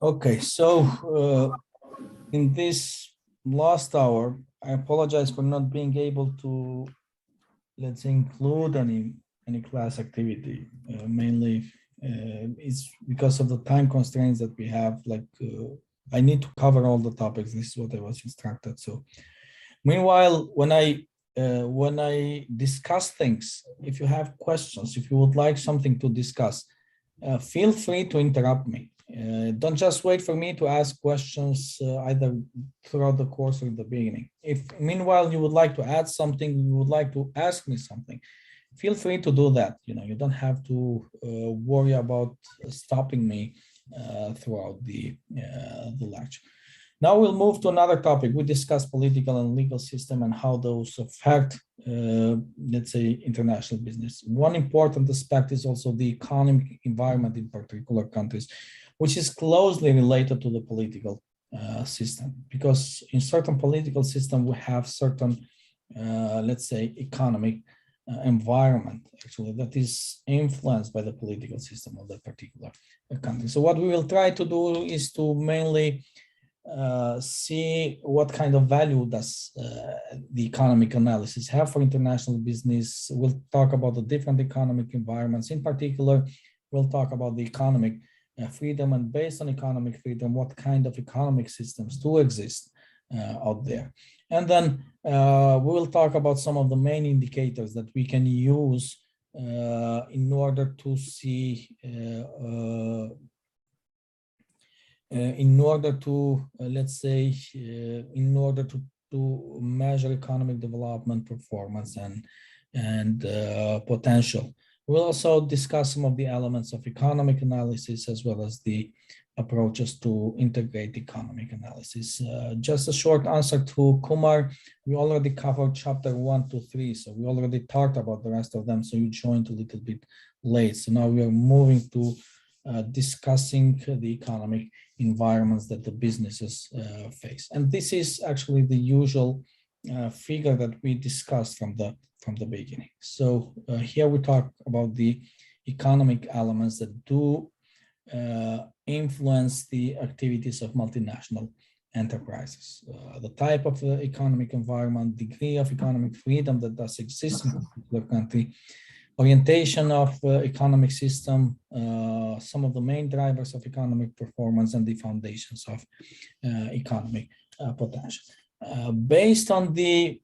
Okay, so in this last hour, I apologize for not being able to, let's say, include any class activity. Mainly, it's because of the time constraints that we have. I need to cover all the topics. This is what I was instructed. So, meanwhile, when I discuss things, if you have questions, if you would like something to discuss, feel free to interrupt me. Don't just wait for me to ask questions either throughout the course or at the beginning. If meanwhile you would like to add something, you would like to ask me something, feel free to do that. You don't have to worry about stopping me throughout the lecture. Now we'll move to another topic. We discussed political and legal system and how those affect, let's say, international business. One important aspect is also the economic environment in particular countries, which is closely related to the political system. Because in certain political system, we have certain, let's say, economic environment actually that is influenced by the political system of that particular country. So what we will try to do is to mainly see what kind of value does the economic analysis have for international business. We'll talk about the different economic environments. In particular, we'll talk about the economic freedom, and based on economic freedom, what kind of economic systems do exist out there. And then we will talk about some of the main indicators that we can use in order to see in order to, let's say, in order to measure economic development, performance, and potential. We'll also discuss some of the elements of economic analysis as well as the approaches to integrate economic analysis. Just a short answer to Kumar, we already covered chapter 1 to 3, so we already talked about the rest of them, so you joined a little bit late. So now we are moving to discussing the economic environments that the businesses face. And this is actually the usual figure that we discussed from the beginning. So here we talk about the economic elements that do influence the activities of multinational enterprises. The type of economic environment, degree of economic freedom that does exist in a particular country, orientation of economic system, some of the main drivers of economic performance, and the foundations of economic potential. Based on the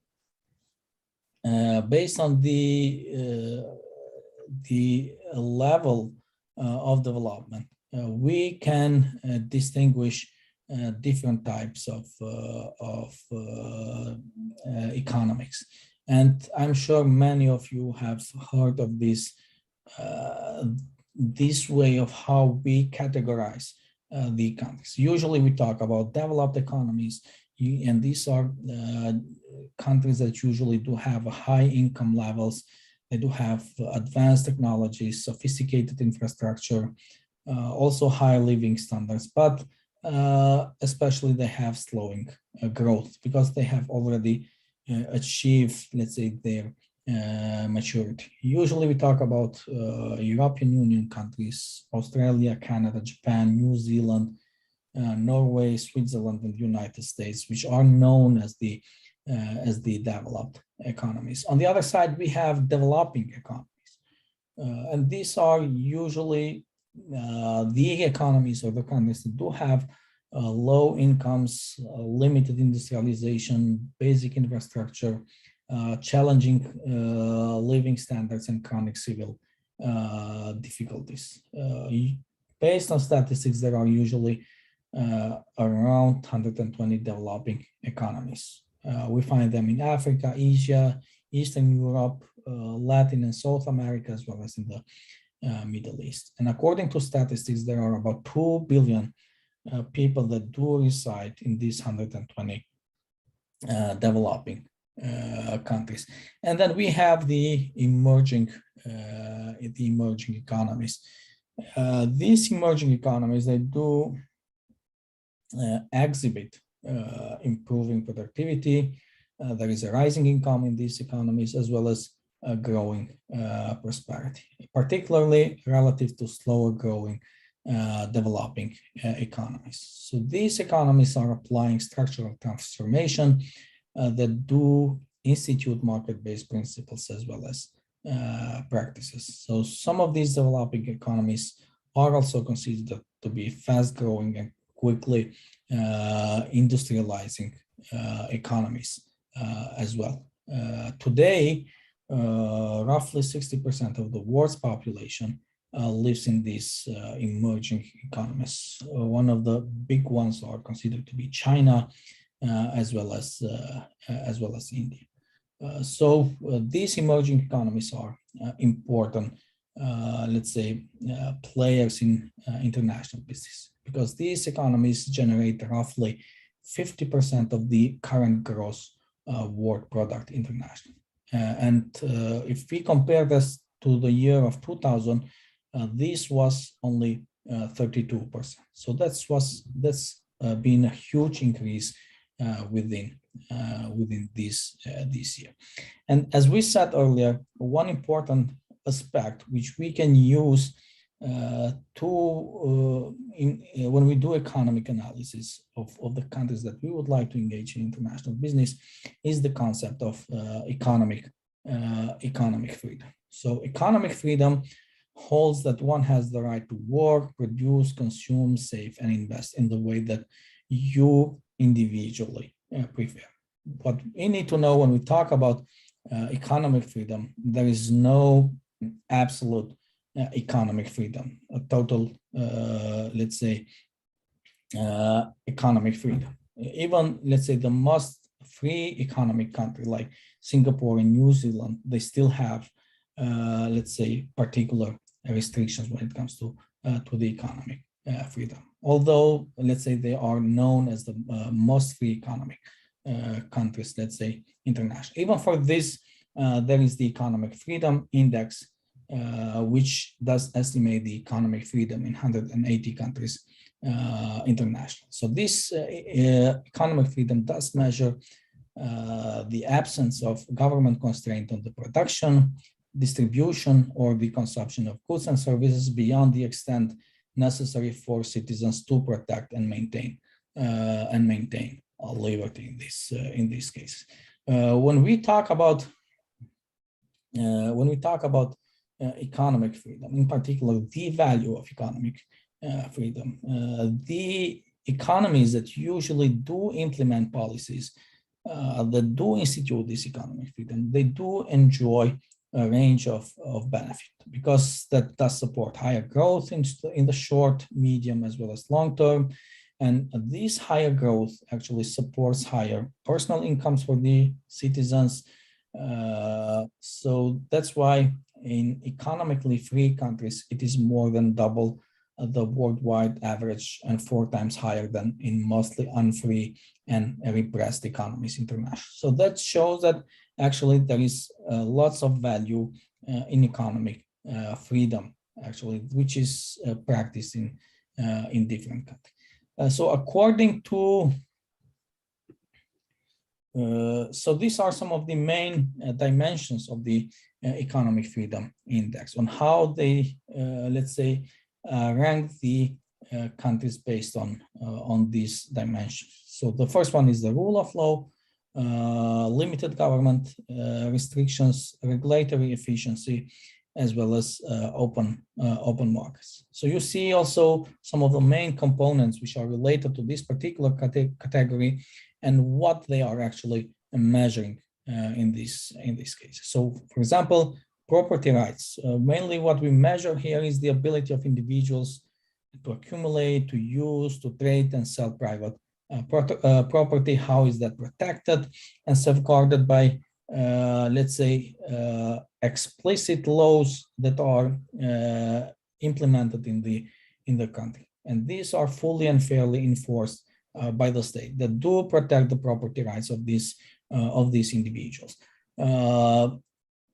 level of development, we can distinguish different types of economics. And I'm sure many of you have heard of this way of how we categorize the economies. Usually we talk about developed economies, and these are countries that usually do have high income levels. They do have advanced technologies, sophisticated infrastructure, also high living standards, but especially they have slowing growth because they have already achieve, let's say, their maturity. Usually we talk about European Union countries, Australia, Canada, Japan, New Zealand, Norway, Switzerland, and United States, which are known as the developed economies. On the other side, we have developing economies. And these are usually the economies or the countries that do have low incomes, limited industrialization, basic infrastructure, challenging living standards, and chronic civil difficulties. Based on statistics, there are usually around 120 developing economies. We find them in Africa, Asia, Eastern Europe, Latin and South America, as well as in the Middle East. And according to statistics, there are about 2 billion people that do reside in these 120 developing countries. And then we have the emerging economies. These emerging economies, they do exhibit improving productivity. There is a rising income in these economies, as well as growing prosperity, particularly relative to slower growing developing economies. So these economies are applying structural transformation that do institute market-based principles as well as practices. So some of these developing economies are also considered to be fast-growing and quickly industrializing economies as well. Today, roughly 60% of the world's population lives in these emerging economies. One of the big ones are considered to be China, as well as India. So these emerging economies are important, let's say, players in international business, because these economies generate roughly 50% of the current gross world product internationally. And if we compare this to the year of 2000, this was only 32%. So that's been a huge increase within this year. And as we said earlier, one important aspect which we can use when we do economic analysis of the countries that we would like to engage in international business is the concept of economic freedom. So economic freedom holds that one has the right to work, produce, consume, save, and invest in the way that you individually prefer. But we need to know, when we talk about economic freedom, there is no absolute economic freedom, a total, let's say, economic freedom. Even, let's say, the most free economic country like Singapore and New Zealand, they still have, let's say, particular restrictions when it comes to the economic freedom. Although, let's say, they are known as the most free economic countries, let's say, internationally. Even for this, there is the Economic Freedom Index, which does estimate the economic freedom in 180 countries internationally. So this economic freedom does measure the absence of government constraint on the production, distribution, or the consumption of goods and services beyond the extent necessary for citizens to protect and maintain liberty in this case. When we talk about economic freedom, in particular the value of economic freedom, the economies that usually do implement policies that do institute this economic freedom, they do enjoy a range of benefit, because that does support higher growth in the short, medium, as well as long term. And this higher growth actually supports higher personal incomes for the citizens. So that's why in economically free countries, it is more than double the worldwide average and 4 times higher than in mostly unfree and repressed economies internationally. So that shows that actually there is lots of value in economic freedom, actually, which is practiced in different countries. So according to, so these are some of the main dimensions of the Economic Freedom Index, on how they, let's say, rank the countries based on these dimensions. So the first one is the rule of law, limited government restrictions, regulatory efficiency, as well as open markets. So you see also some of the main components which are related to this particular category and what they are actually measuring in this case. So, for example, property rights. Mainly what we measure here is the ability of individuals to accumulate, to use, to trade and sell private property. How is that protected and safeguarded by, let's say, explicit laws that are implemented in the country, and these are fully and fairly enforced by the state, that do protect the property rights of these individuals.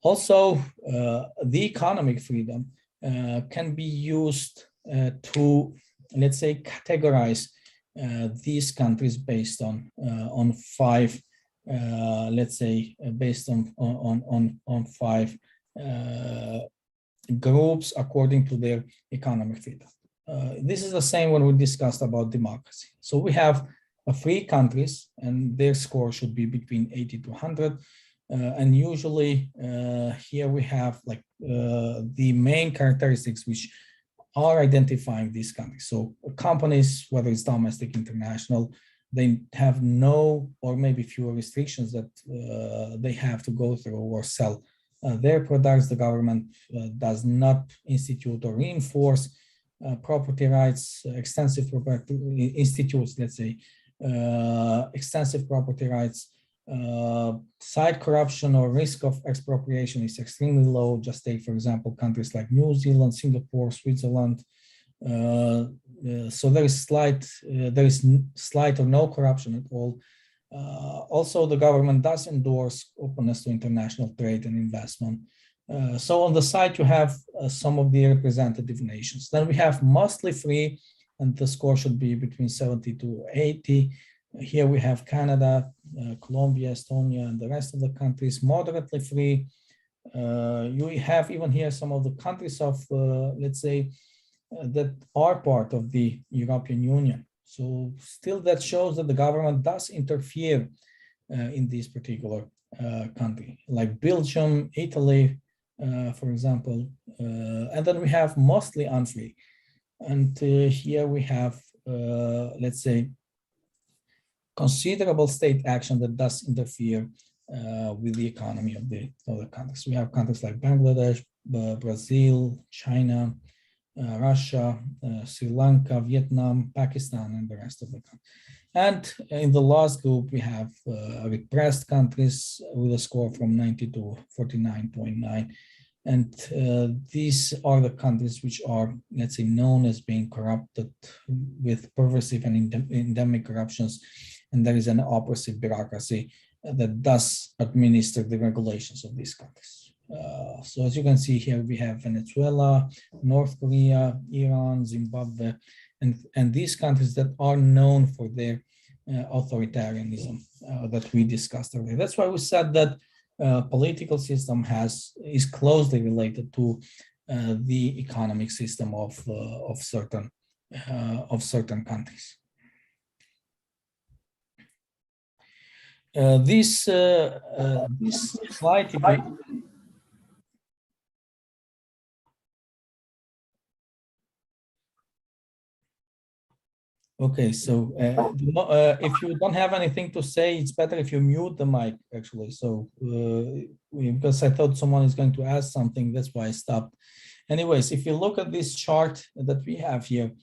Also, the economic freedom can be used to, let's say, categorize these countries based on 5, let's say, based on 5 groups according to their economic freedom. this is the same when we discussed about democracy. So we have 3 countries, and their score should be between 80 to 100. And usually here we have like the main characteristics which are identifying these countries. So companies, whether it's domestic, international, they have no or maybe fewer restrictions that they have to go through or sell their products. The government does not institute or reinforce property rights, extensive property institutes, let's say, extensive property rights. Side corruption or risk of expropriation is extremely low. Just take, for example, countries like New Zealand, Singapore, Switzerland. So there is slight or no corruption at all. Also, the government does endorse openness to international trade and investment. So on the side, you have some of the representative nations. Then we have mostly free, and the score should be between 70 to 80. Here we have Canada, Colombia, Estonia, and the rest of the countries moderately free. You have even here some of the countries of, let's say, that are part of the European Union. So still that shows that the government does interfere in this particular country, like Belgium, Italy, for example. And then we have mostly unfree. And here we have, let's say, considerable state action that does interfere with the economy of the other countries. We have countries like Bangladesh, Brazil, China, Russia, Sri Lanka, Vietnam, Pakistan, and the rest of the countries. And in the last group, we have repressed countries with a score from 90 to 49.9. And these are the countries which are, let's say, known as being corrupted with pervasive and endemic corruptions. And there is an oppressive bureaucracy that does administer the regulations of these countries. So as you can see here, we have Venezuela, North Korea, Iran, Zimbabwe, and these countries that are known for their authoritarianism that we discussed earlier. That's why we said that political system is closely related to the economic system of certain countries. This slide. Okay, so if you don't have anything to say, it's better if you mute the mic, actually. So because I thought someone is going to ask something, that's why I stopped. Anyways, if you look at this chart that we have here,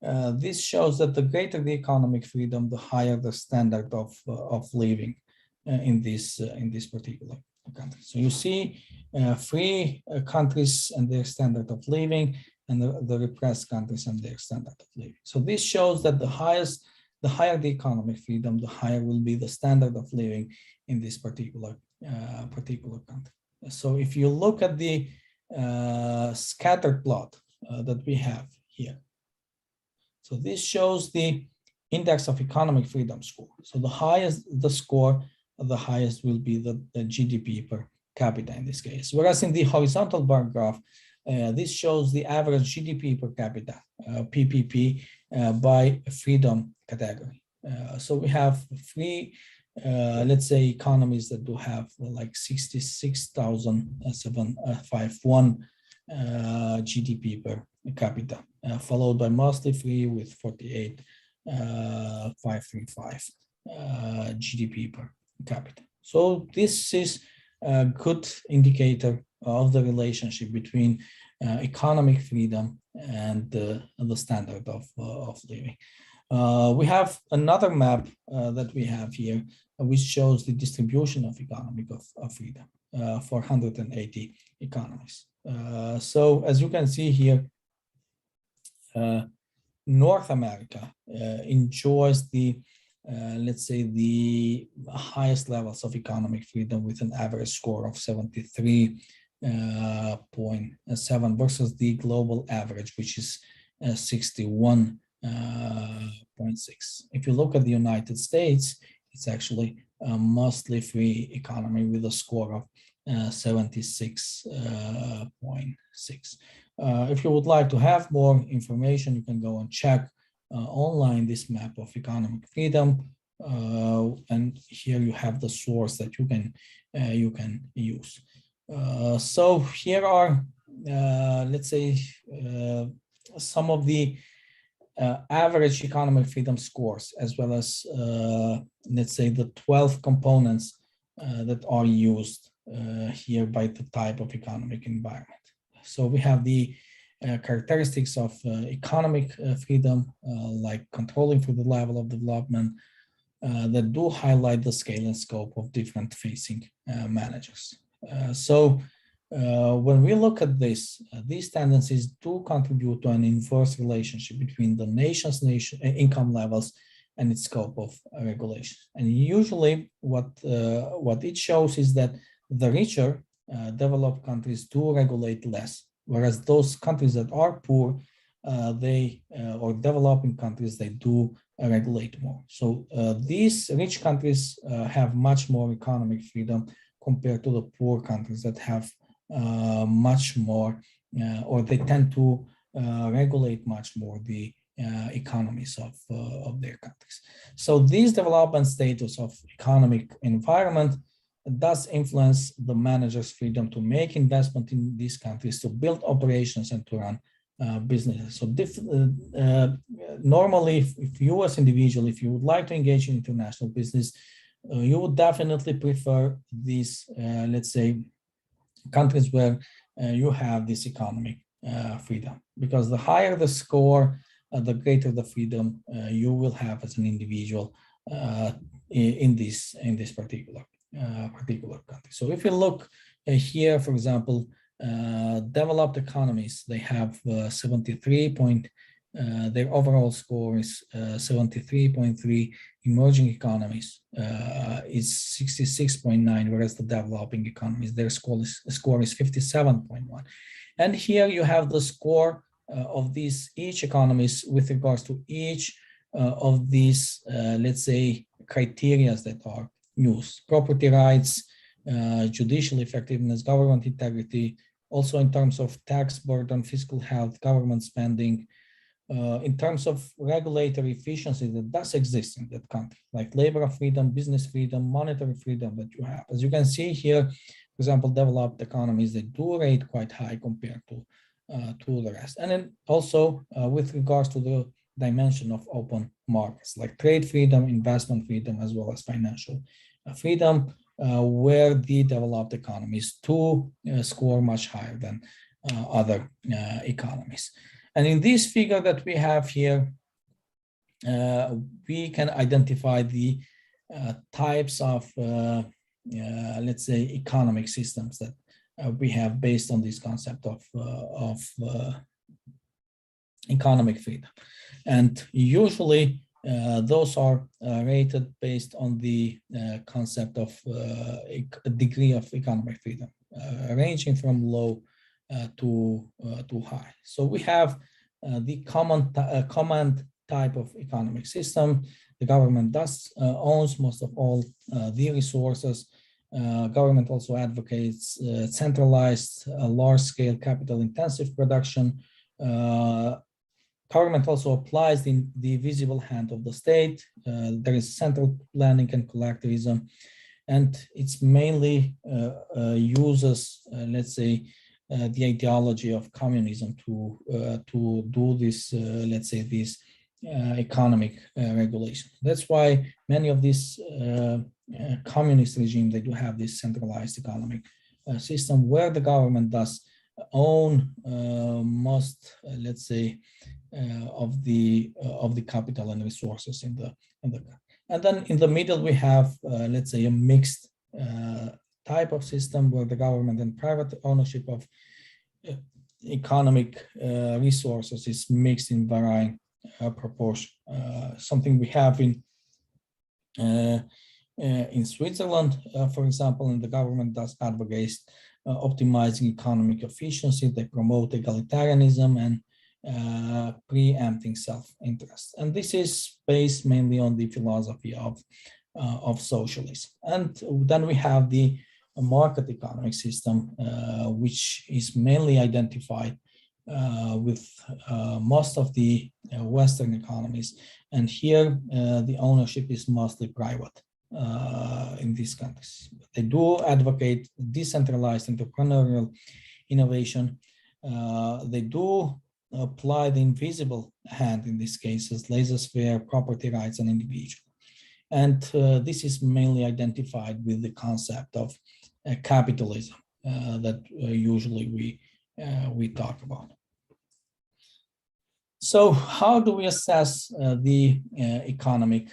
this shows that the greater the economic freedom, the higher the standard of living in this particular country. So you see free countries and their standard of living, and the repressed countries and their standard of living. So this shows that the higher the economic freedom, the higher will be the standard of living in this particular country. So if you look at the scattered plot that we have here, so this shows the index of economic freedom score. So the highest the score, the highest will be the GDP per capita in this case. Whereas in the horizontal bar graph, this shows the average GDP per capita, PPP, by freedom category. So we have three, let's say, economies that do have like 66,751 GDP per capita, followed by mostly free with 48,535 GDP per capita. So this is a good indicator of the relationship between economic freedom and the standard of living. We have another map that we have here, which shows the distribution of economic freedom for 180 economies. So as you can see here, North America enjoys the let's say the highest levels of economic freedom with an average score of 73.7 versus the global average, which is 61.6. If you look at the United States, it's actually a mostly free economy with a score of 76.6. If you would like to have more information, you can go and check online this map of economic freedom, and here you have the source that you can use. So here are, let's say, some of the average economic freedom scores, as well as, let's say, the 12 components that are used here by the type of economic environment. So we have the characteristics of economic freedom, like controlling for the level of development, that do highlight the scale and scope of different facing managers. So when we look at this, these tendencies do contribute to an inverse relationship between the nation's income levels and its scope of regulation. And usually what it shows is that the richer developed countries do regulate less, whereas those countries that are poor, or developing countries, they do regulate more. So these rich countries have much more economic freedom compared to the poor countries that have much more, or they tend to regulate much more the economies of their countries. So this development status of economic environment does influence the manager's freedom to make investment in these countries, to build operations and to run businesses. So normally, if you as individual, if you would like to engage in international business, you would definitely prefer these, let's say, countries where you have this economic freedom, because the higher the score, the greater the freedom you will have as an individual in this particular country. So if you look here, for example, developed economies, they have 73 point, their overall score is 73.3. Emerging economies is 66.9, whereas the developing economies, their score is 57.1. And here you have the score of these each economies with regards to each of these, let's say, criteria that are used: property rights, judicial effectiveness, government integrity, also in terms of tax burden, fiscal health, government spending, in terms of regulatory efficiency that does exist in that country, like labor freedom, business freedom, monetary freedom that you have. As you can see here, for example, developed economies, they do rate quite high compared to the rest. And then also with regards to the dimension of open markets, like trade freedom, investment freedom, as well as financial freedom, where the developed economies do score much higher than other economies. And in this figure that we have here, we can identify the types of, let's say, economic systems that we have based on this concept of economic freedom. And usually those are rated based on the concept of a degree of economic freedom, ranging from low to high. So we have the command type of economic system. The government does owns most of all the resources. Government also advocates centralized, large-scale, capital-intensive production. Government also applies the visible hand of the state. There is central planning and collectivism, and it's mainly uses, let's say, the ideology of communism to do this, let's say, this economic regulation. That's why many of these communist regimes, they do have this centralized economic system where the government does own most, let's say, of the capital and resources in the and then in the middle we have let's say a mixed type of system where the government and private ownership of economic resources is mixed in varying proportion. Something we have in Switzerland, for example, and the government does advocate optimizing economic efficiency. They promote egalitarianism and preempting self-interest, and this is based mainly on the philosophy of socialism. And then we have the market economic system, which is mainly identified with most of the Western economies. And here, the ownership is mostly private in these countries. They do advocate decentralized entrepreneurial innovation. They do apply the invisible hand in these cases, laissez-faire, property rights, and individual. And this is mainly identified with the concept of capitalism that usually we talk about. So how do we assess the economic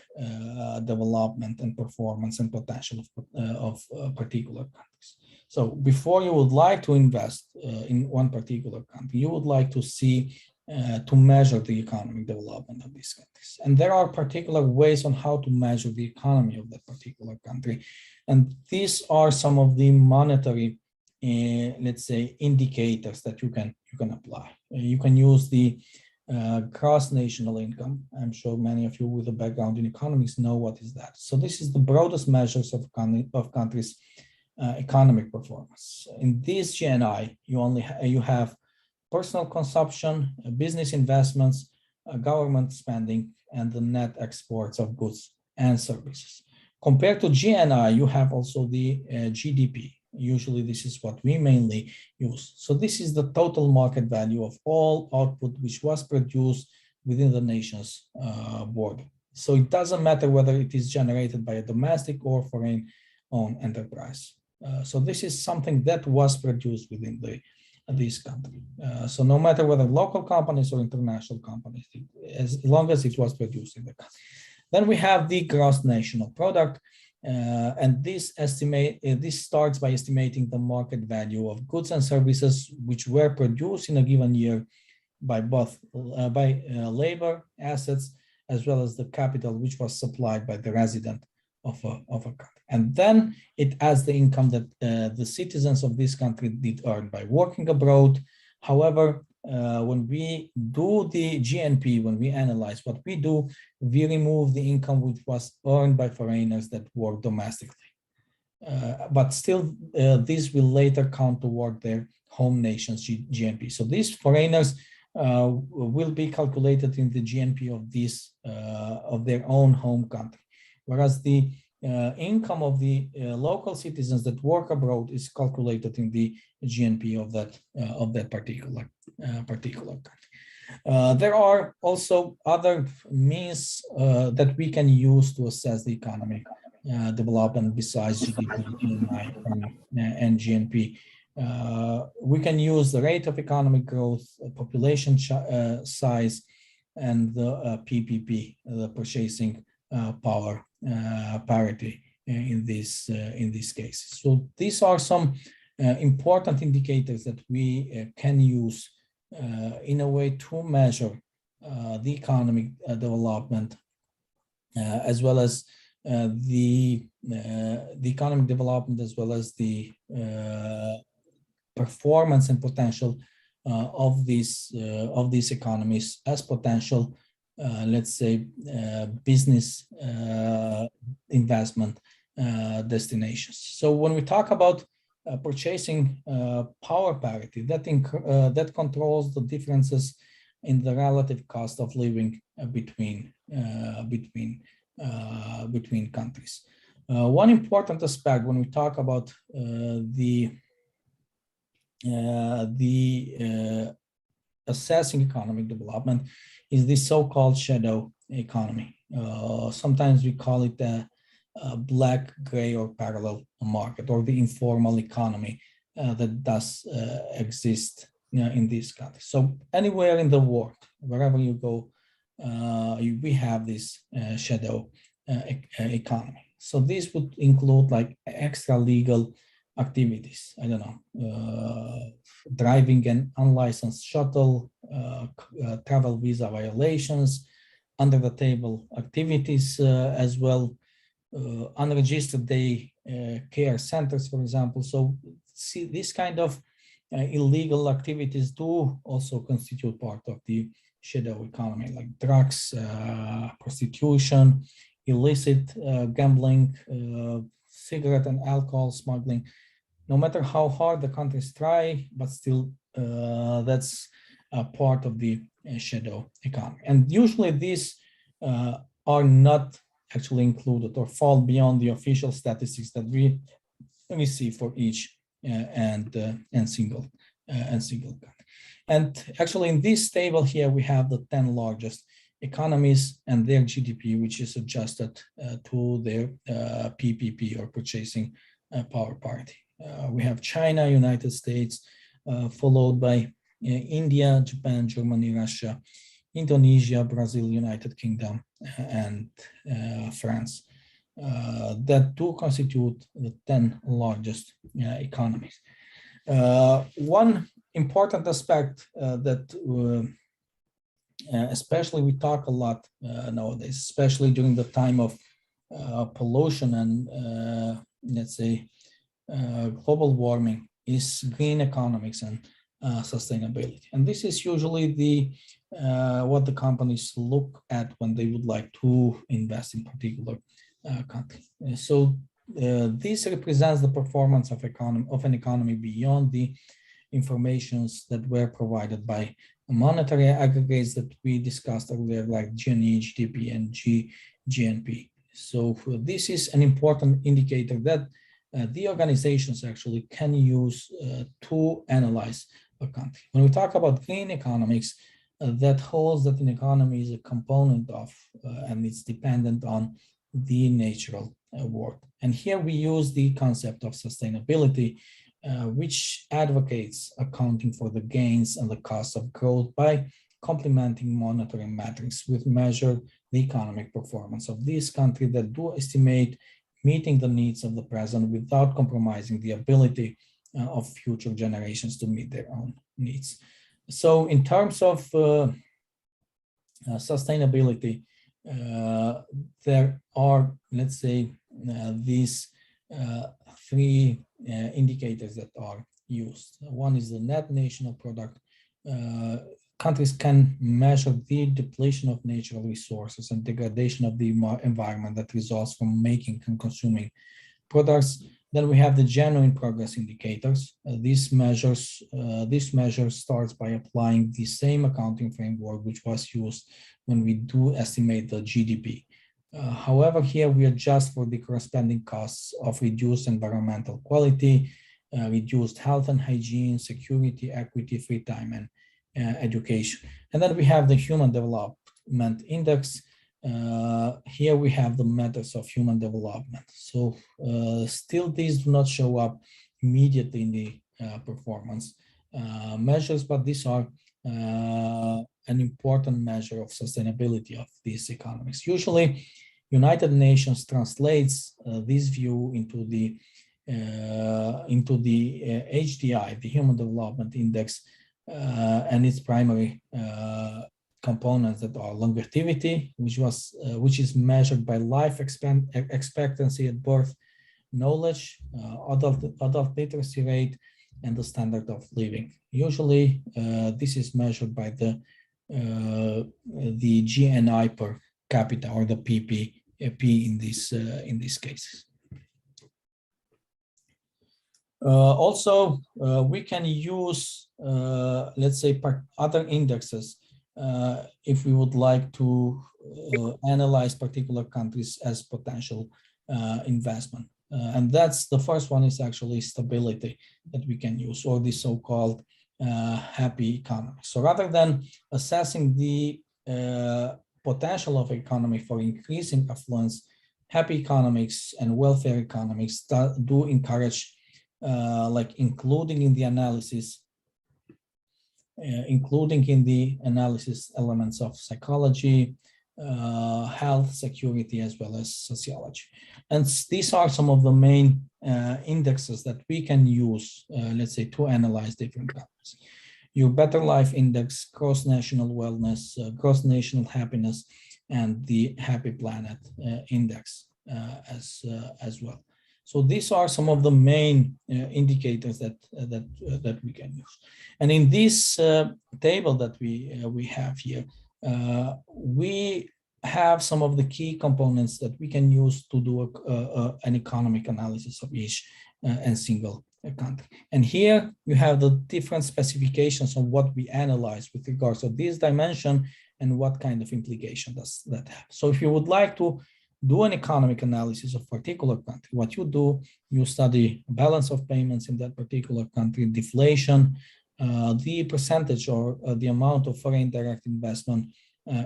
development and performance and potential of particular countries? So before you would like to invest in one particular country, you would like to see, to measure the economic development of these countries. And there are particular ways on how to measure the economy of that particular country. And these are some of the monetary, let's say, indicators that you can apply. You can use the gross national income. I'm sure many of you with a background in economics know what is that. So this is the broadest measures of countries' economic performance. In this GNI, you have personal consumption, business investments, government spending, and the net exports of goods and services. Compared to GNI, you have also the GDP. Usually this is what we mainly use. So this is the total market value of all output which was produced within the nation's border. So it doesn't matter whether it is generated by a domestic or foreign-owned enterprise. So this is something that was produced within this country. So no matter whether local companies or international companies, as long as it was produced in the country. Then we have the gross national product. And this starts by estimating the market value of goods and services which were produced in a given year by both labor, assets, as well as the capital which was supplied by the resident of a country. And then it adds the income that the citizens of this country did earn by working abroad. However, when we do the GNP, when we analyze what we do, we remove the income which was earned by foreigners that work domestically. But still, this will later count toward their home nation's GNP. So these foreigners will be calculated in the GNP of their own home country, whereas the income of the local citizens that work abroad is calculated in the GNP of that particular country. There are also other means that we can use to assess the economic development besides GDP, GNI, and GNP. We can use the rate of economic growth, population size, and the PPP, the purchasing power parity in these cases. So these are some important indicators that we can use in a way to measure the economic development as well as the economic development as well as the performance and potential of these economies as potential let's say business investment destinations. So when we talk about purchasing power parity, that controls the differences in the relative cost of living between countries. One important aspect when we talk about assessing economic development is the so-called shadow economy. Sometimes we call it a black, gray, or parallel market, or the informal economy that does exist in these countries. So anywhere in the world, wherever you go, we have this shadow economy. So this would include like extra legal activities. I don't know, driving an unlicensed shuttle, travel visa violations, under the table activities as well, unregistered day care centers, for example. So see, this kind of illegal activities do also constitute part of the shadow economy, like drugs, prostitution, illicit gambling, cigarette and alcohol smuggling. No matter how hard the countries try, but still that's part of the shadow economy. And usually these are not actually included or fall beyond the official statistics that we see for each and single country. And actually in this table here, we have the 10 largest economies and their GDP, which is adjusted to their PPP or purchasing power parity. We have China, United States, followed by India, Japan, Germany, Russia, Indonesia, Brazil, United Kingdom, and France. That do constitute the 10 largest economies. One important aspect that especially we talk a lot nowadays, especially during the time of pollution and let's say global warming, is green economics and sustainability. And this is usually the what the companies look at when they would like to invest in particular country. So this represents the performance of an economy beyond the informations that were provided by monetary aggregates that we discussed earlier, like GNE, GDP, and GNP. So this is an important indicator that the organizations actually can use to analyze a country. When we talk about green economics, that holds that an economy is a component of and it's dependent on the natural world. And here we use the concept of sustainability, which advocates accounting for the gains and the costs of growth by complementing monetary metrics with measure the economic performance of this country that do estimate meeting the needs of the present without compromising the ability of future generations to meet their own needs. So in terms of sustainability, there are, let's say, these three indicators that are used. One is the net national product. Countries can measure the depletion of natural resources and degradation of the environment that results from making and consuming products. Then we have the genuine progress indicators. This measure starts by applying the same accounting framework which was used when we do estimate the GDP. However, here we adjust for the corresponding costs of reduced environmental quality, reduced health and hygiene, security, equity, free time, and education. And then we have the Human Development Index. Here we have the methods of human development. So still these do not show up immediately in the performance measures, but these are an important measure of sustainability of these economies. Usually, United Nations translates this view into the HDI, the Human Development Index, and its primary components that are longevity, which is measured by life expectancy at birth, knowledge, adult literacy rate, and the standard of living. Usually, this is measured by the GNI per capita, or the PPP in these cases. Also, we can use, let's say, other indexes if we would like to analyze particular countries as potential investment. And that's the first one is actually stability that we can use, or the so-called happy economy. So rather than assessing the potential of economy for increasing affluence, happy economics and welfare economics do encourage like including in the analysis elements of psychology, health, security, as well as sociology. And these are some of the main indexes that we can use, let's say, to analyze different countries. Your Better Life Index, Gross National Wellness, Gross National Happiness, and the Happy Planet Index as well. So these are some of the main indicators that we can use. And in this table that we have here, we have some of the key components that we can use to do an economic analysis of each and single country. And here you have the different specifications of what we analyze with regards to this dimension and what kind of implication does that have. So if you would like to do an economic analysis of a particular country, what you do, you study balance of payments in that particular country, deflation, the percentage or the amount of foreign direct investment,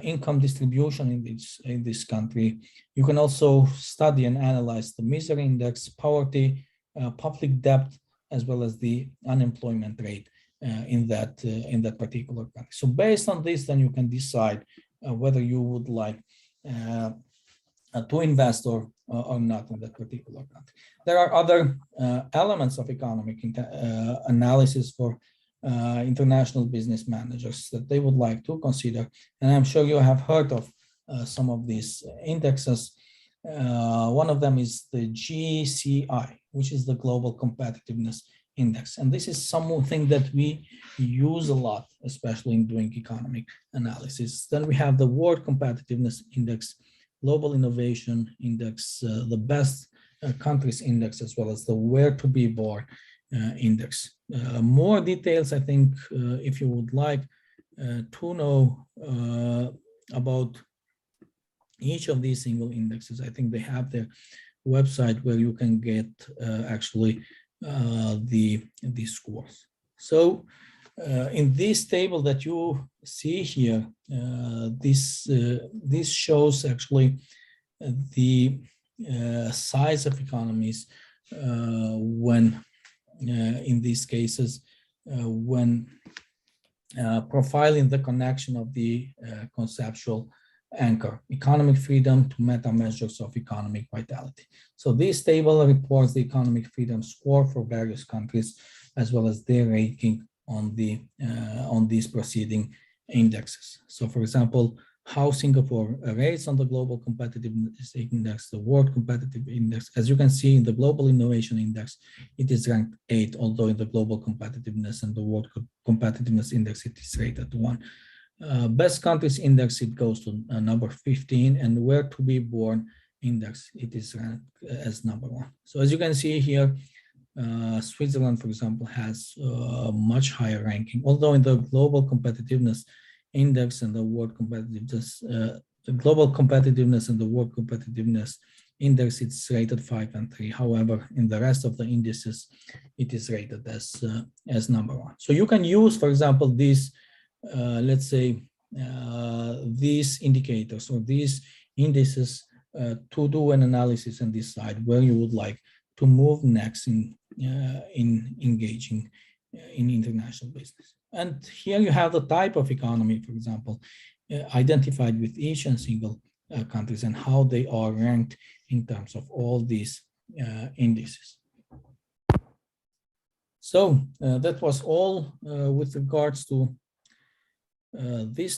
income distribution in this country. You can also study and analyze the misery index, poverty, public debt, as well as the unemployment rate in that particular country. So based on this, then you can decide whether you would like to invest or not in that particular country. There are other elements of economic analysis for international business managers that they would like to consider. And I'm sure you have heard of some of these indexes. One of them is the GCI, which is the Global Competitiveness Index. And this is something that we use a lot, especially in doing economic analysis. Then we have the World Competitiveness Index, Global Innovation Index, the Best Countries Index, as well as the Where to Be Born Index. More details, I think, if you would like to know about each of these single indexes, I think they have their website where you can get actually the scores. So in this table that you see here, this shows actually the size of economies when in these cases when profiling the connection of the conceptual anchor, economic freedom, to meta measures of economic vitality. So this table reports the economic freedom score for various countries, as well as their ranking on these preceding indexes. So for example, how Singapore rates on the Global Competitiveness Index, the World Competitive Index. As you can see in the Global Innovation Index, it is ranked 8, although in the Global Competitiveness and the World Competitiveness Index, it is rated 1. Best Countries Index, it goes to number 15, and Where to Be Born Index, it is ranked as number 1. So as you can see here, Switzerland, for example, has a much higher ranking, although in the Global Competitiveness Index and the World Competitiveness, the Global Competitiveness and the World Competitiveness Index, it's rated 5 and 3. However, in the rest of the indices, it is rated as number 1. So you can use, for example, these, let's say, these indicators or these indices to do an analysis and decide where you would like to move next in engaging in international business. And here you have the type of economy, for example, identified with each and single countries and how they are ranked in terms of all these indices. So that was all with regards to this